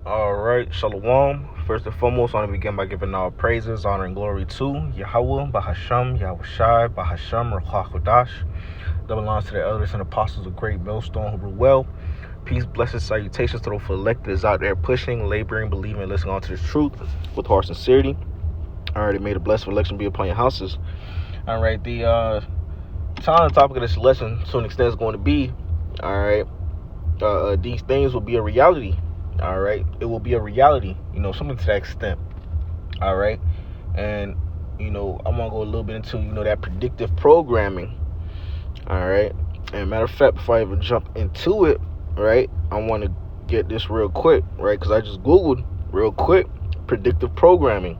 All right, Shalom. First and foremost, I want to begin by giving all praises, honor, and glory to Yahweh, Bahasham, Yahushai, Bahasham, Ruach Kodash. That belongs to the elders and apostles of Great Millstone who rule well. Peace, blessings, salutations to those electors out there pushing, laboring, believing, and listening on to the truth with heart sincerity. All right, may the blessed election be upon your houses. All right, the topic of this lesson to an extent is going to be, all right, these things will be a reality. All right, it will be a reality, something to that extent. All right, and I'm gonna go a little bit into that predictive programming. All right, and matter of fact, before I even jump into it, right, I want to get this real quick, right, because I just googled real quick predictive programming,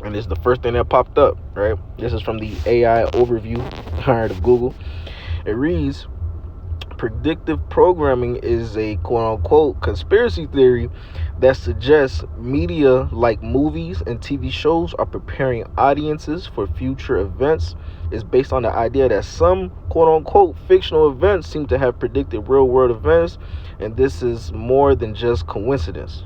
and this is the first thing that popped up. Right, this is from the AI overview, all right, of Google. It reads, predictive programming is a quote-unquote conspiracy theory that suggests media like movies and TV shows are preparing audiences for future events. Is based on the idea that some quote-unquote fictional events seem to have predicted real-world events, and this is more than just coincidence.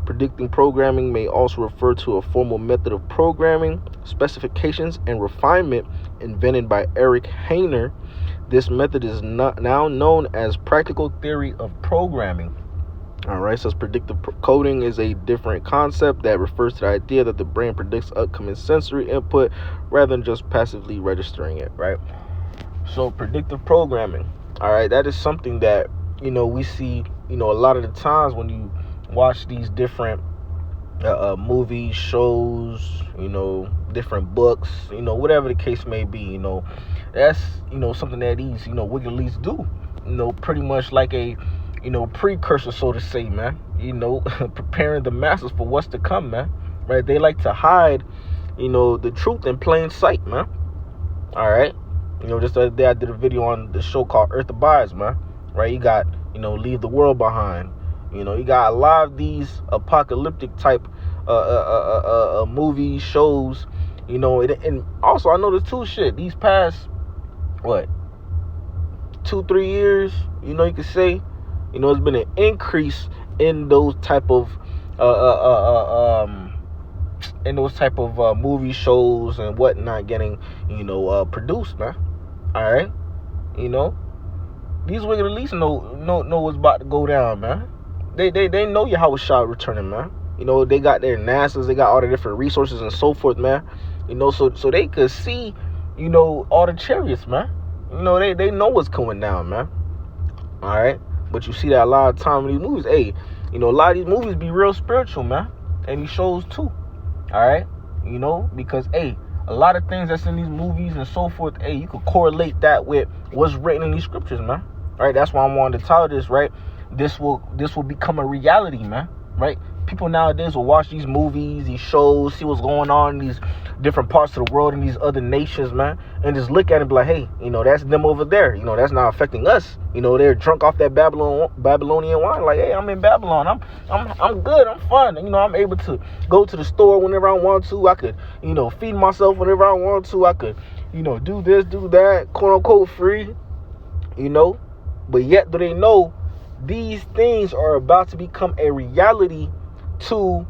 Predicting programming may also refer to a formal method of programming, specifications, and refinement invented by Eric Hayner. This method is now known as practical theory of programming. All right, so predictive coding is a different concept that refers to the idea that the brain predicts upcoming sensory input rather than just passively registering it, right? So predictive programming, all right, that is something that, we see, a lot of the times when you watch these different movies, shows, different books, whatever the case may be, that's, something that these, wigglies do, pretty much like a, precursor, so to say, man, preparing the masses for what's to come, man, right? They like to hide, the truth in plain sight, man. All right. Just the other day I did a video on the show called Earth Abides, man, right? You got, Leave the World Behind. You got a lot of these apocalyptic type movies, shows, and also I noticed too, these past, 2-3 years, you could say, it's been an increase in those type of movie shows and whatnot getting, produced, man. All right, these wicked elites know what's about to go down, man. They know Yahushua returning, man. They got their NASAs, they got all the different resources and so forth, man. So they could see, all the chariots, man. They know what's coming down, man. All right, but you see that a lot of time in these movies. Hey, a lot of these movies be real spiritual, man, and these shows too. All right, because a lot of things that's in these movies and so forth. You could correlate that with what's written in these scriptures, man. All right, that's why I wanted to tell this, right? This will become a reality, man. Right? People nowadays will watch these movies, these shows, see what's going on in these different parts of the world and these other nations, man, and just look at it and be like, hey, that's them over there. That's not affecting us. They're drunk off that Babylonian wine. Like, hey, I'm in Babylon. I'm good. I'm fun. I'm able to go to the store whenever I want to. I could, feed myself whenever I want to. I could, do this, do that, quote unquote free. But yet do they know these things are about to become a reality to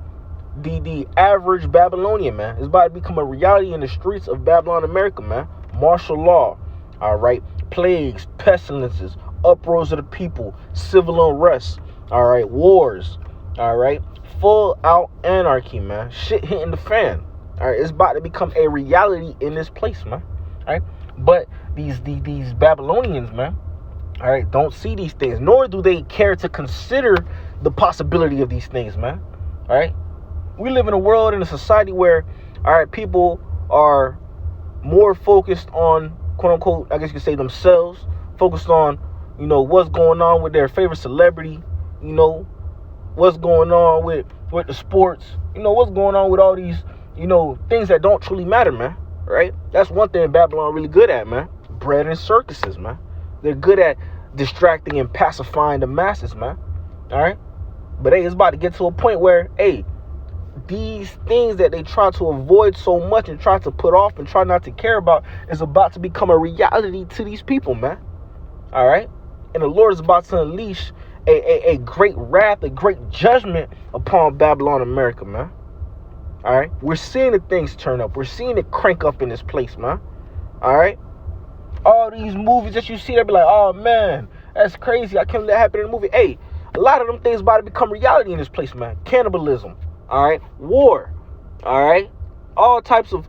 the average Babylonian, man. It's about to become a reality in the streets of Babylon, America, man. Martial law, all right, plagues, pestilences, uproars of the people, civil unrest, all right, wars, all right, full out anarchy, man. Shit hitting the fan, all right. It's about to become a reality in this place, man. All right, but these Babylonians, man, all right, don't see these things, nor do they care to consider the possibility of these things, man. All right, we live in a world, in a society where, all right, people are more focused on, quote unquote, I guess you could say themselves, focused on, what's going on with their favorite celebrity, what's going on with the sports, what's going on with all these, things that don't truly matter, man. Right? That's one thing Babylon really good at, man. Bread and circuses, man. They're good at distracting and pacifying the masses, man. All right? But, hey, it's about to get to a point where, hey, these things that they try to avoid so much and try to put off and try not to care about is about to become a reality to these people, man. All right? And the Lord is about to unleash a great wrath, a great judgment upon Babylon, America, man. All right, we're seeing the things turn up. We're seeing it crank up in this place, man. All right, all these movies that you see, they be like, oh man, that's crazy. I can't let that happen in the movie. Hey, a lot of them things about to become reality in this place, man. Cannibalism, all right, war, all right, all types of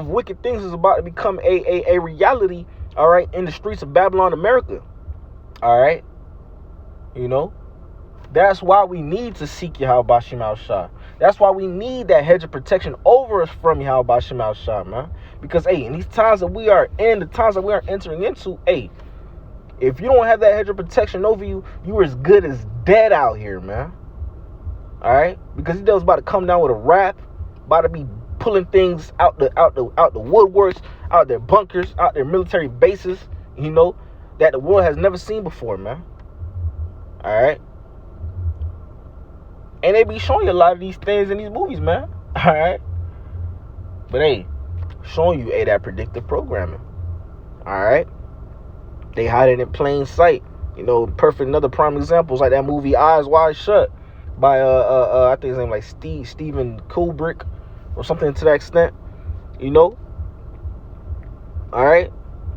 wicked things is about to become a reality, all right, in the streets of Babylon, America. All right, you know, that's why we need to seek Yahweh Bashim Al-Shah. That's why we need that hedge of protection over us from Yahweh Bashim Al-Shah, man. Because, hey, in these times that we are in, the times that we are entering into, hey, if you don't have that hedge of protection over you, you're as good as dead out here, man. All right, because he was about to come down with a wrath, about to be pulling things out the woodworks, out their bunkers, out their military bases, you know, that the world has never seen before, man. All right. And they be showing you a lot of these things in these movies, man. All right. But, hey, showing you, that predictive programming. All right. They hide it in plain sight. You know, another prime example is like that movie Eyes Wide Shut by, I think his name like Steven Kubrick or something to that extent. You know. All right.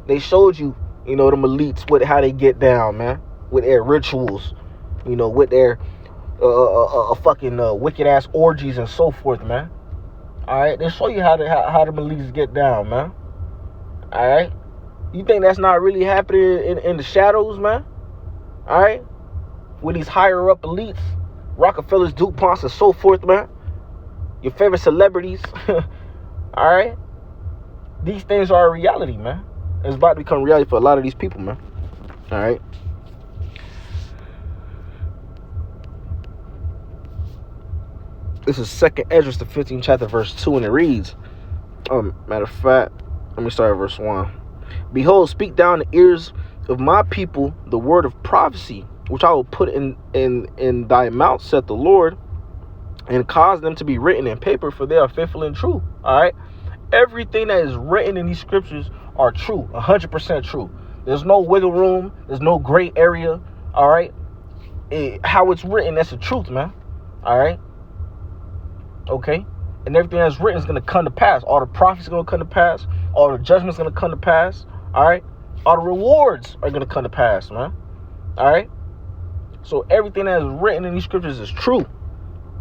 They showed you, you know, them elites, how they get down, man. With their rituals, you know, with their fucking wicked ass orgies and so forth, man. All right, they show you how the elites get down, man. All right, you think that's not really happening in the shadows, man? All right, with these higher up elites, Rockefellers, DuPonts, and so forth, man. Your favorite celebrities. All right, these things are a reality, man. It's about to become reality for a lot of these people, man. All right. This is 2nd Esdras, the 15th chapter, verse 2, and it reads, matter of fact, let me start at verse 1. Behold, speak down the ears of my people the word of prophecy, which I will put in thy mouth, saith the Lord, and cause them to be written in paper, for they are faithful and true. All right? Everything that is written in these scriptures are true, 100% true. There's no wiggle room. There's no gray area. All right? How it's written, that's the truth, man. All right? Okay, and everything that's written is going to come to pass. All the prophecies are going to come to pass. All the judgments are going to come to pass. All right, all the rewards are going to come to pass, man. All right, so everything that is written in these scriptures is true.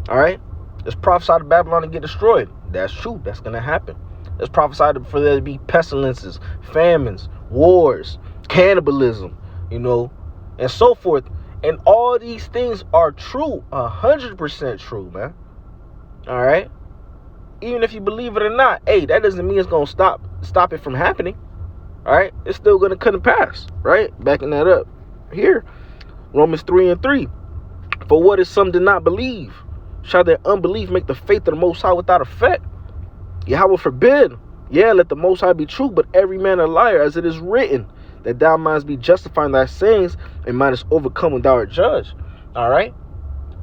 All right, it's prophesied to Babylon to get destroyed. That's true. That's going to happen. It's prophesied for there to be pestilences, famines, wars, cannibalism, you know, and so forth. And all these things are true, 100% true, man. All right, even if you believe it or not, hey, that doesn't mean it's gonna stop it from happening. All right, it's still gonna come to pass. Right, backing that up here, Romans 3:3. For what if some did not believe? Shall their unbelief make the faith of the Most High without effect? Yahweh forbid. Yeah, let the Most High be true, but every man a liar, as it is written, that thou mightest be justified in thy sayings and mightest overcome when thou art judged. All right,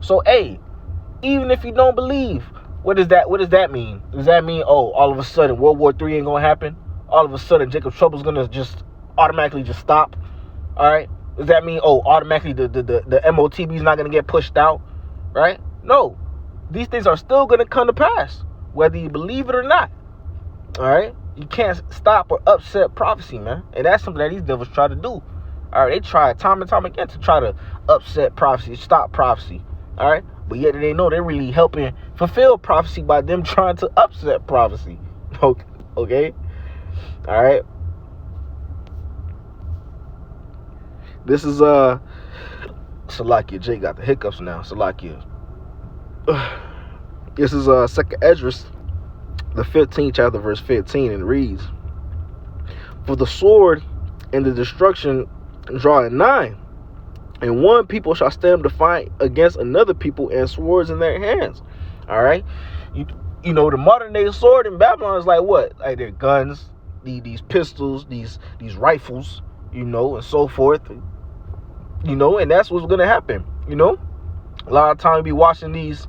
so hey. Even if you don't believe, what does that mean? Does that mean, oh, all of a sudden World War III ain't gonna happen? All of a sudden Jacob Trouble's gonna just automatically just stop? All right? Does that mean, oh, automatically the MOTB is not gonna get pushed out? Right? No. These things are still gonna come to pass, whether you believe it or not. All right? You can't stop or upset prophecy, man. And that's something that these devils try to do. All right? They try time and time again to try to upset prophecy, stop prophecy. All right? But yet they know they're really helping fulfill prophecy by them trying to upset prophecy. Okay? All right? This is, Salakia. Jay got the hiccups now. Salakia. This is, 2nd Esdras, the 15th chapter, verse 15, and it reads, for the sword and the destruction drawing nigh, and one people shall stand to fight against another people, and swords in their hands. All right, you know the modern day sword in Babylon is like what? Like their guns, these pistols, these rifles, you know, and so forth. You know, and that's what's gonna happen. You know, a lot of time we be watching these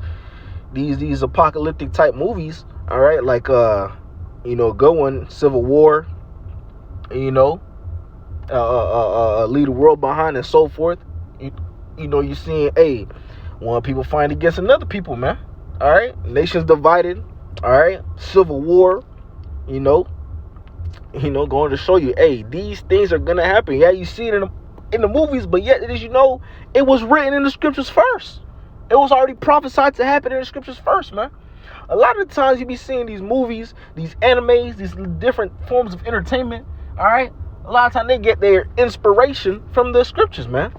apocalyptic type movies. All right, like you know, good one, Civil War. You know, leave the world behind and so forth. you're seeing, hey, one people fighting against another people, man. All right, nations divided. All right, civil war. Going to show you, hey, these things are gonna happen. Yeah, you see it in the movies, but yet, as it was written in the scriptures first. It was already prophesied to happen in the scriptures first, man. A lot of the times you be seeing these movies, these animes, these different forms of entertainment. All right, a lot of times they get their inspiration from the scriptures, man.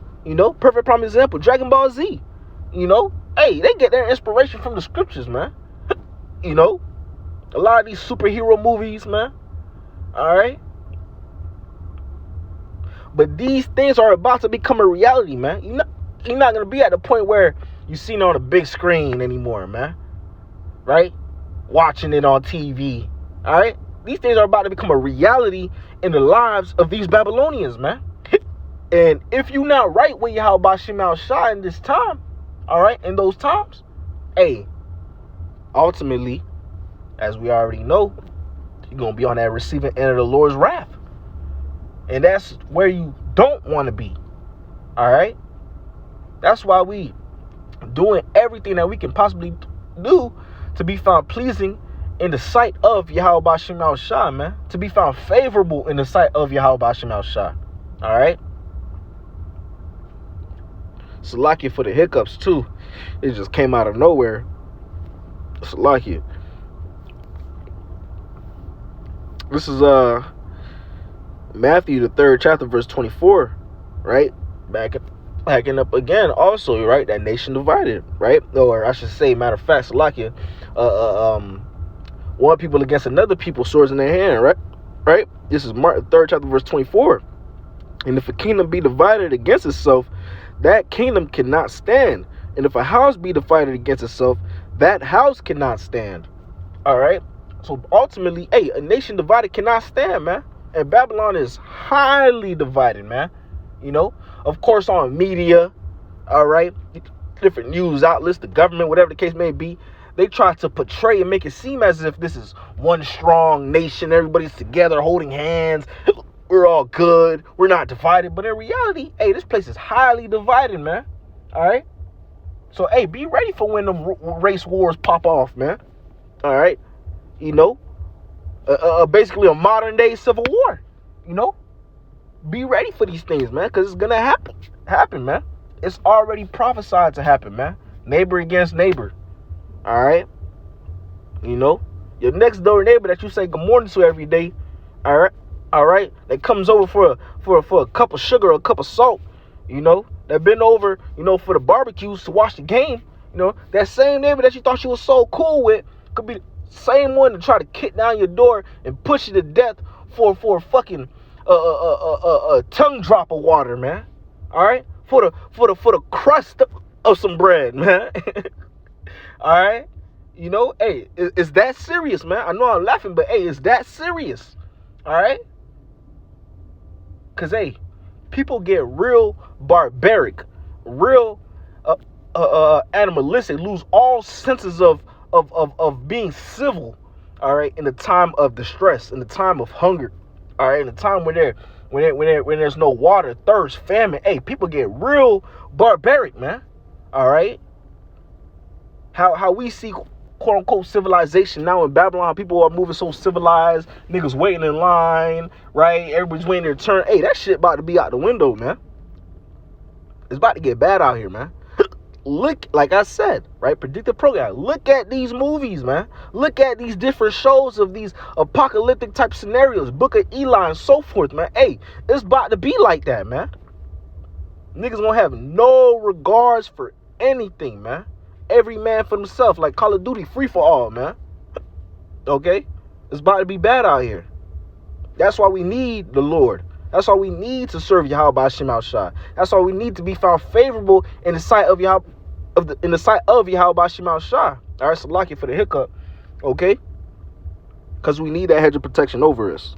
Perfect prime example, Dragon Ball Z. Hey, they get their inspiration from the scriptures, man. A lot of these superhero movies, man. All right. But these things are about to become a reality, man. You're not going to be at the point where you see it on a big screen anymore, man. Right? Watching it on TV. All right? These things are about to become a reality in the lives of these Babylonians, man. And if you're not right with Yahweh Shema Shai in this time, all right, in those times, hey, ultimately, as we already know, you're going to be on that receiving end of the Lord's wrath. And that's where you don't want to be. All right? That's why we doing everything that we can possibly do to be found pleasing in the sight of Yahweh Shema Shai, man. To be found favorable in the sight of Yahweh Shema Shai. All right? Salakia for the hiccups, too. It just came out of nowhere. Salakia. This is Matthew, the 3rd chapter, verse 24, right? Backing up again, also, right? That nation divided, right? Or I should say, matter of fact, Salakia, one people against another people, swords in their hand, right? Right? This is Mark, 3rd chapter, verse 24. And if a kingdom be divided against itself, that kingdom cannot stand. And if a house be divided against itself, that house cannot stand. All right? So ultimately, hey, a nation divided cannot stand, man. And Babylon is highly divided, man. Of course, on media, all right, different news outlets, the government, whatever the case may be, they try to portray and make it seem as if this is one strong nation. Everybody's together, holding hands. We're all good. We're not divided. But in reality, hey, this place is highly divided, man. All right? So, hey, be ready for when them race wars pop off, man. All right? Basically a modern day civil war. Be ready for these things, man, because it's going to happen, man. It's already prophesied to happen, man. Neighbor against neighbor. All right? Your next door neighbor that you say good morning to every day, all right, that comes over for a cup of sugar or a cup of salt, that been over, for the barbecues to watch the game, that same neighbor that you thought you was so cool with could be the same one to try to kick down your door and push you to death for a fucking tongue drop of water, man. All right, for the crust of some bread, man. All right, hey, it's that serious, man. I know I'm laughing, but hey, it's that serious. All right. Because, hey, people get real barbaric, real animalistic, lose all senses of being civil, all right, in the time of distress, in the time of hunger, all right, in the time when there's no water, thirst, famine. Hey, people get real barbaric, man, all right? How we see quote-unquote civilization now in Babylon, people are moving so civilized, niggas waiting in line, right? Everybody's waiting their turn. Hey, that shit about to be out the window, man. It's about to get bad out here, man. Look, like I said, right? Predictive program. Look at these movies, man. Look at these different shows of these apocalyptic type scenarios, Book of Eli and so forth, man. Hey, it's about to be like that, man. Niggas gonna have no regards for anything, man. Every man for himself, like Call of Duty, free for all, man. Okay? It's about to be bad out here. That's why we need the Lord. That's why we need to serve Yahweh Shema Shai. That's why we need to be found favorable in the sight of Yahweh Shema Shai. All right, Salakia for the hiccup. Okay? Because we need that hedge of protection over us.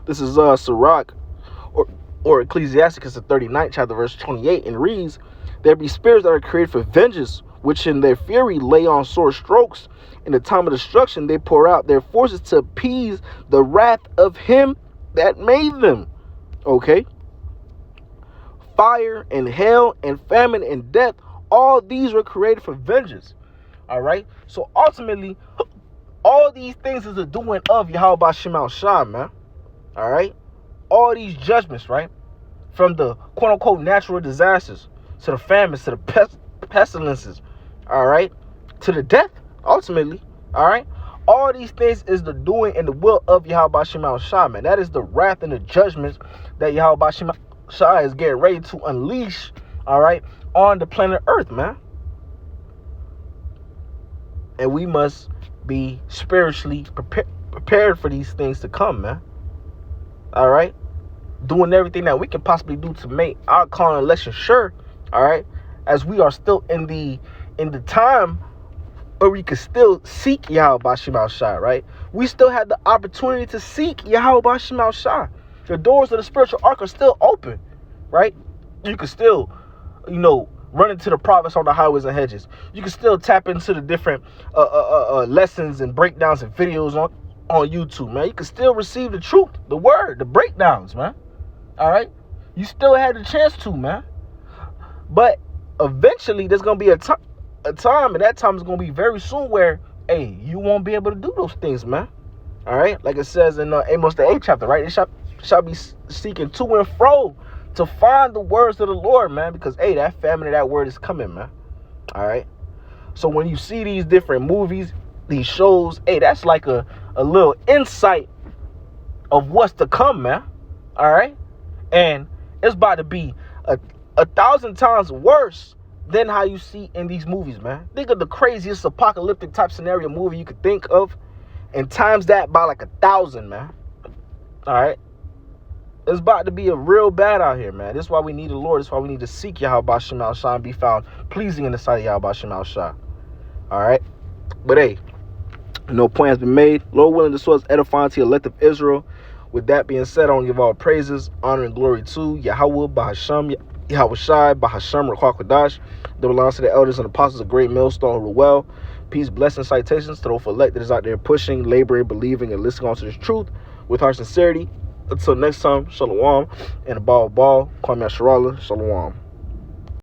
This is Sirach or Ecclesiasticus, the 39th chapter, verse 28, and reads, "There be spirits that are created for vengeance, which in their fury lay on sore strokes. In the time of destruction, they pour out their forces to appease the wrath of him that made them." Okay? fire and hell and famine and death, all these were created for vengeance. All right. So ultimately, all these things is the doing of Yahweh Ba'Shem Yahushua, man. All right. All these judgments, right? From the quote unquote natural disasters to the famines to the pestilences, all right, to the death, ultimately, all right. All these things is the doing and the will of Yahweh Ba'Shem Yahushua, man. That is the wrath and the judgments that Yahweh Ba'Shem Yahushua is getting ready to unleash, all right, on the planet Earth, man. And we must be spiritually prepared for these things to come, man. All right. Doing everything that we can possibly do to make our calling and election sure, all right, as we are still in the time where we can still seek Yahweh Ba'Shem Yahushua, right? We still have the opportunity to seek Yahweh Ba'Shem Yahushua. The doors of the spiritual ark are still open, right? You can still, run into the prophets on the highways and hedges. You can still tap into the different lessons and breakdowns and videos on YouTube, man. You can still receive the truth, the word, the breakdowns, man. All right? You still had the chance to, man. But eventually there's going to be a time, and that time is going to be very soon where, hey, you won't be able to do those things, man. All right? Like it says in Amos the 8th chapter, right? They shall be seeking to and fro to find the words of the Lord, man, because, hey, that famine of that word is coming, man. All right? So when you see these different movies, these shows, hey, that's like a little insight of what's to come, man. All right? And it's about to be a 1,000 times worse than how you see in these movies, man. Think of the craziest apocalyptic type scenario movie you could think of, and times that by like 1,000, man. All right? It's about to be a real bad out here, man. This is why we need the Lord. This is why we need to seek Yahweh Ba'Shem Yahushua and be found pleasing in the sight of Yahweh Ba'Shem Yahushua. All right? But hey, no point has been made. Lord willing, this was edifying to the elect of Israel. With that being said, I want to give all praises, honor, and glory to Yahweh Ba'Hashem, Yahushai, Ba'Hashem, Ruach HaKodesh, that belongs to the elders and apostles of Great Millstone who rule well. Peace, blessings, citations to those elect that is out there pushing, laboring, believing, and listening on to this truth with heart sincerity. Until next time, shalom, and above all, Kwame Asharallah, shalom.